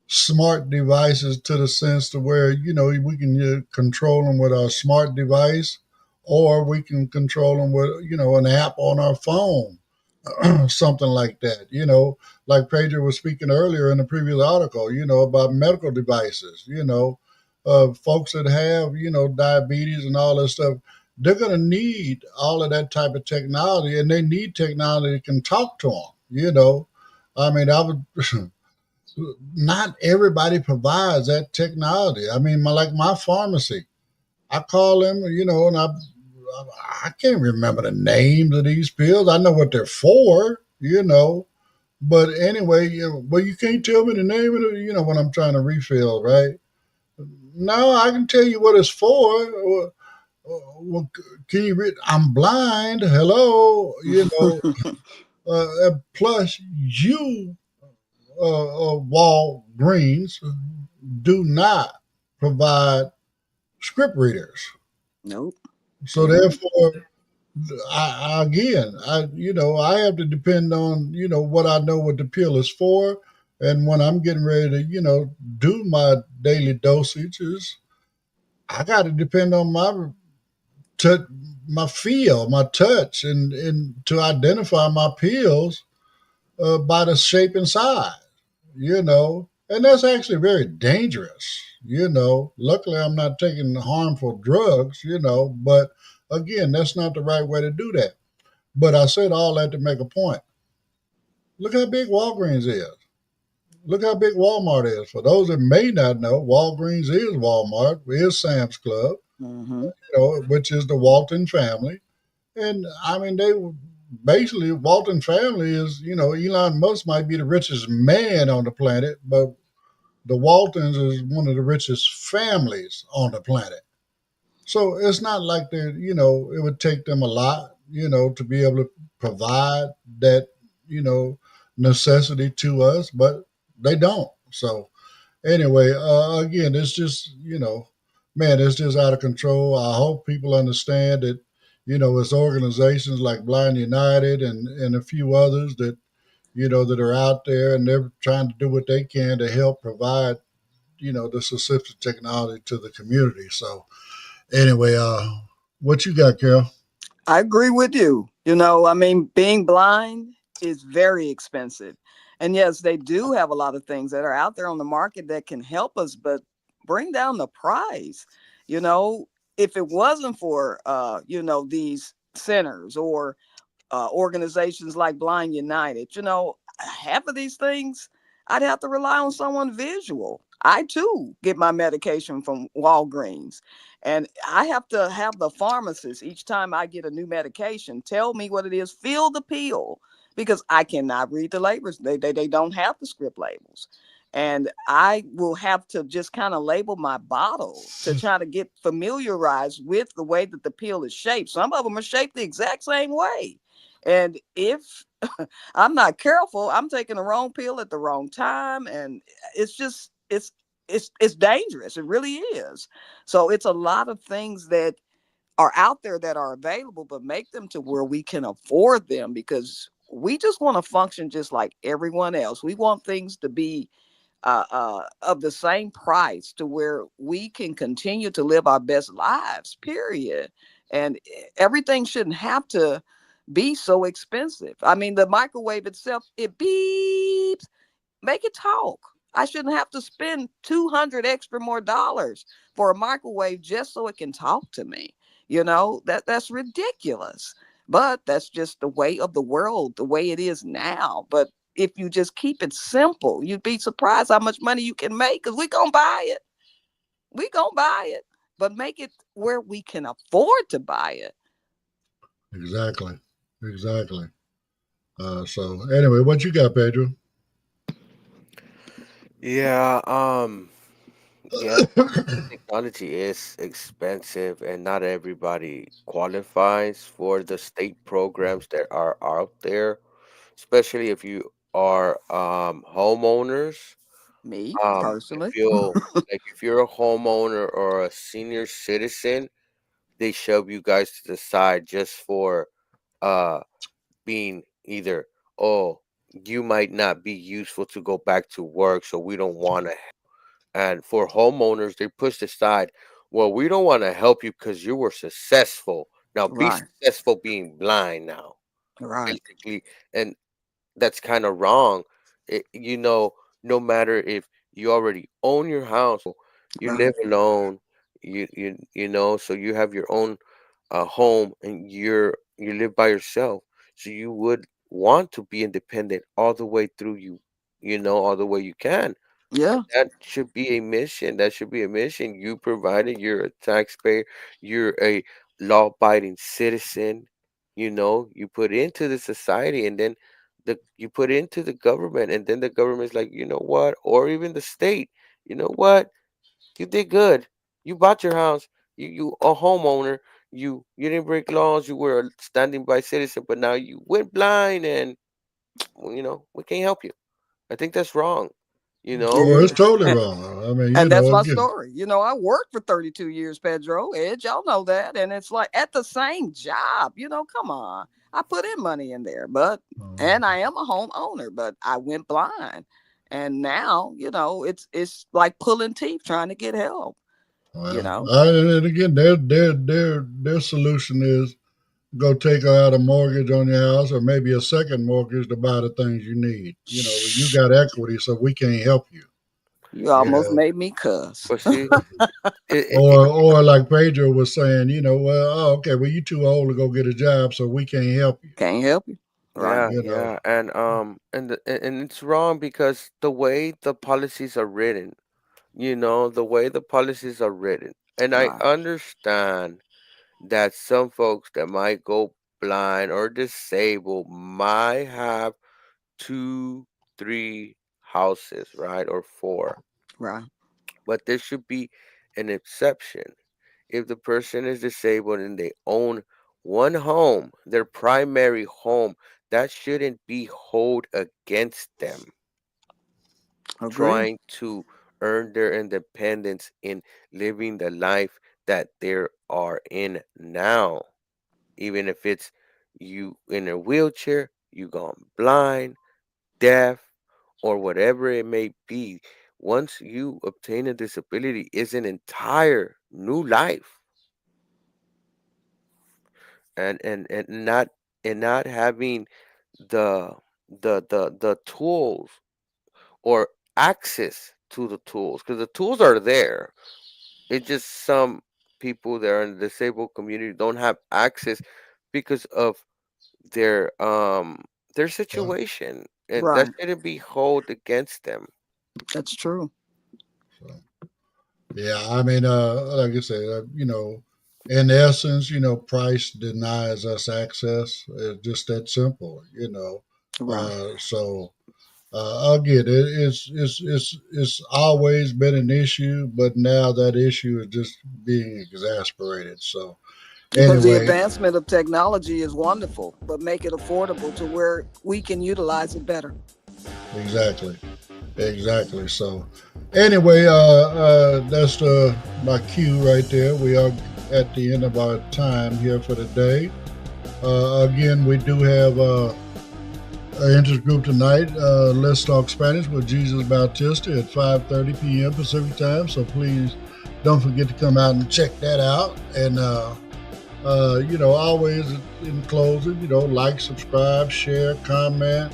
smart devices to the sense to where we can control them with our smart device, or we can control them with an app on our phone. something like that. Like Pedro was speaking earlier in the previous article, about medical devices, folks that have, diabetes and all that stuff, they're going to need all of that type of technology, and they need technology that can talk to them, I mean, I would, not everybody provides that technology. I mean, like my pharmacy, I call them, and I can't remember the names of these pills. I know what they're for, but anyway, well, you can't tell me the name of it, when I'm trying to refill, right? No, I can tell you what it's for. Well, can you read? I'm blind. Hello, plus, you, Walgreens, do not provide script readers. Nope. So They don't. therefore, again, I have to depend on what I know what the pill is for, and when I'm getting ready to do my daily dosages, I got to depend on t- my feel, my touch, and to identify my pills by the shape and size, and that's actually very dangerous. Luckily I'm not taking harmful drugs, but again, that's not the right way to do that. But I said all that to make a point. Look how big Walgreens is. Look how big Walmart is. For those that may not know, Walgreens is Walmart, is Sam's Club, Mm-hmm. which is the Walton family. And I mean, they basically, Walton family is, Elon Musk might be the richest man on the planet, but the Waltons is one of the richest families on the planet. So it's not like it would take them a lot, to be able to provide that, you know, necessity to us, but they don't. So anyway, again, it's just, man, it's just out of control. I hope people understand that, it's organizations like Blind United and a few others that, that are out there and they're trying to do what they can to help provide, this assistive technology to the community. So anyway, what you got, Carol? I agree with you. I mean, being blind is very expensive. And yes, they do have a lot of things that are out there on the market that can help us, but bring down the price. You know, if it wasn't for these centers or organizations like Blind United, half of these things I'd have to rely on someone visual. I too get my medication from Walgreens, and I have to have the pharmacist each time I get a new medication tell me what it is, fill the pill, because I cannot read the labels. They don't have the script labels. And I will have to just kind of label my bottles to try to get familiarized with the way that the pill is shaped. Some of them are shaped the exact same way. And if I'm not careful, I'm taking the wrong pill at the wrong time. And it's just, it's dangerous. It really is. So it's a lot of things that are out there that are available, but make them to where we can afford them, because we just want to function just like everyone else. We want things to be of the same price to where we can continue to live our best lives, period. And everything shouldn't have to be so expensive. I mean, the microwave itself, it beeps, make it talk. I shouldn't have to spend 200 extra more dollars for a microwave just so it can talk to me. That's ridiculous. But that's just the way of the world, the way it is now. But if you just keep it simple, you'd be surprised how much money you can make, because we're going to buy it. We're going to buy it. But make it where we can afford to buy it. Exactly, exactly. So anyway, what you got, Pedro? Yeah, yeah, technology is expensive and not everybody qualifies for the state programs that are out there, especially if you are homeowners. Me, personally. If you're a homeowner or a senior citizen, they shove you guys to the side just for uh being either, oh, you might not be useful to go back to work, so we don't want to. And for homeowners, they push aside, well, we don't want to help you because you were successful. Now be Right. successful being blind now. Right. basically, and that's kind of wrong. You know, no matter if you already own your house, you Right. live alone, you know, so you have your own home and you live by yourself, so you would want to be independent all the way through you know, all the way you can. Yeah. That should be a mission. That should be a mission. You provided, you're a taxpayer, you're a law-abiding citizen, you know, you put into the society and then you put into the government and then the government's like, you know what, or even the state, you know what, you did good. You bought your house, you a homeowner, you didn't break laws, you were a standing by citizen, but now you went blind and well, you know, we can't help you. I think that's wrong, you Oh, know? it's Yeah. totally And, wrong. I mean, and that's my again, story. I worked for 32 years, Pedro. Ed, y'all know that. And it's like at the same job, come on. I put in money in there, and I am a homeowner, but I went blind. And now, it's like pulling teeth trying to get help, you well, know. and again, their solution is go take out a mortgage on your house or maybe a second mortgage to buy the things you need. You Shh, got equity, so we can't help you. you You almost know, made me cuss. But see, or like Pedro was saying, well, oh, okay, well, you too old to go get a job, so we can't help you. Can't help you. Right. yeah, You know, yeah, and it's wrong because the way the policies are written, you know, the way the policies are written, and I Right. understand that some folks that might go blind or disabled might have two, three houses, right, or four, Right. but there should be an exception. If the person is disabled and they own one home, their primary home, that shouldn't be hold against them Agree. trying to earn their independence in living the life that they are in now. Even if it's you in a wheelchair, you gone blind, deaf, or whatever it may be. Once you obtain a disability, is an entire new life. And not having the the tools or access to the tools, because the tools are there. It's just some people that are in the disabled community don't have access because of their their uh, situation, and that Right. shouldn't be held against them. That's true. so yeah, I mean, like I said, in essence, price denies us access. It's just that simple. Right. So again, it's always been an issue, but now that issue is just being exasperated. So Because the anyway, advancement of technology is wonderful, but make it affordable to where we can utilize it better. exactly, exactly. So anyway, that's my cue right there. We are at the end of our time here for the day. Again, we do have our interest group tonight. Let's talk Spanish with Jesus Bautista at 5:30 p.m. Pacific time. So please don't forget to come out and check that out. And always in closing, like, subscribe, share, comment,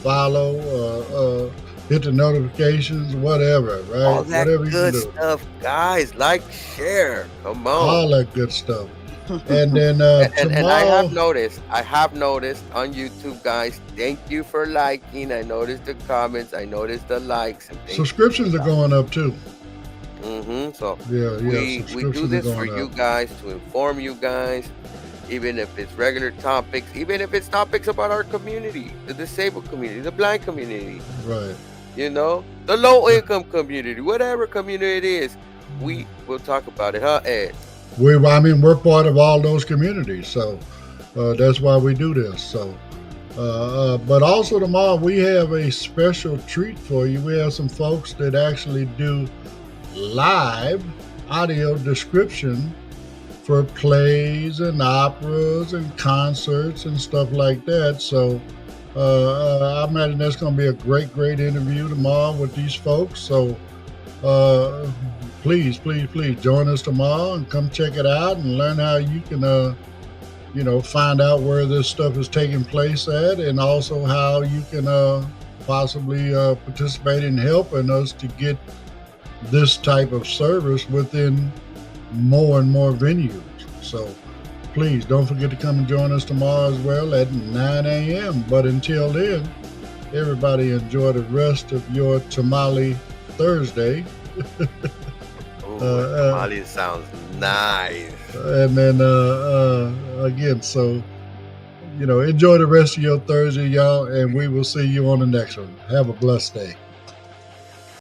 follow, hit the notifications, whatever, All right? that Whatever you can good do, stuff, guys. Like, share. Come on. all that good stuff. And then And tomorrow, I have noticed on YouTube, guys. Thank you for liking. I noticed the comments. I noticed the likes, and thank you for subscriptions are the going up too. So Yeah, we do subscriptions are this for going you up. guys to inform you guys, even if it's regular topics, even if it's topics about our community, the disabled community, the blind community, Right. you know, the low income community, whatever community it is, we will talk about it, huh, Ed? We're part of all those communities, so that's why we do this. So, but also tomorrow we have a special treat for you. We have some folks that actually do live audio description for plays and operas and concerts and stuff like that. So, I imagine that's going to be a great, great interview tomorrow with these folks. So, uh, please, please, please join us tomorrow and come check it out and learn how you can find out where this stuff is taking place at, and also how you can possibly participate in helping us to get this type of service within more and more venues. So please don't forget to come and join us tomorrow as well at 9 a.m. But until then, everybody enjoy the rest of your Tamale Thursday. Ooh, tamale sounds nice. And then again, so enjoy the rest of your Thursday, y'all, and we will see you on the next one. Have a blessed day.